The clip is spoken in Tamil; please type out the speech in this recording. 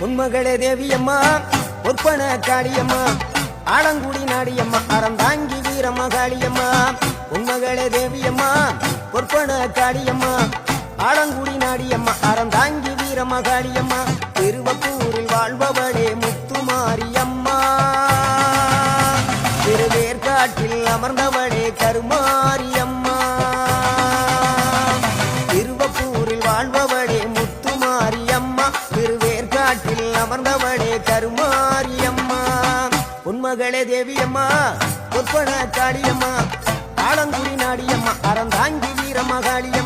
உன்மகளே தேவியம்மா பொற்பன காளியம்மா ஆலங்குடி நாடியம்மா அறந்தாங்கி வீரமகாளியம்மா உன்மகளே தேவியம்மா பொற்பன காளியம்மா ஆலங்குடி நாடியம்மா அறந்தாங்கி வீரமகாளியம்மா திருவப்பூரில் வாழ்பவளே முத்துமாரியம்மா திருவேற்காட்டில் அமர்ந்தவளே கருமாரியம்மா திருவப்பூரில் வாழ்பவளே முத்துமாரியம்மா திருவேற்காட்டில் அமர்ந்தவளே கருமாரியம்மா உன்மகளே தேவியம்மா பொற்பன காளியம்மா ஆலங்குடி நாடியம்மா அறந்தாங்கி வீரமகாளியம்மா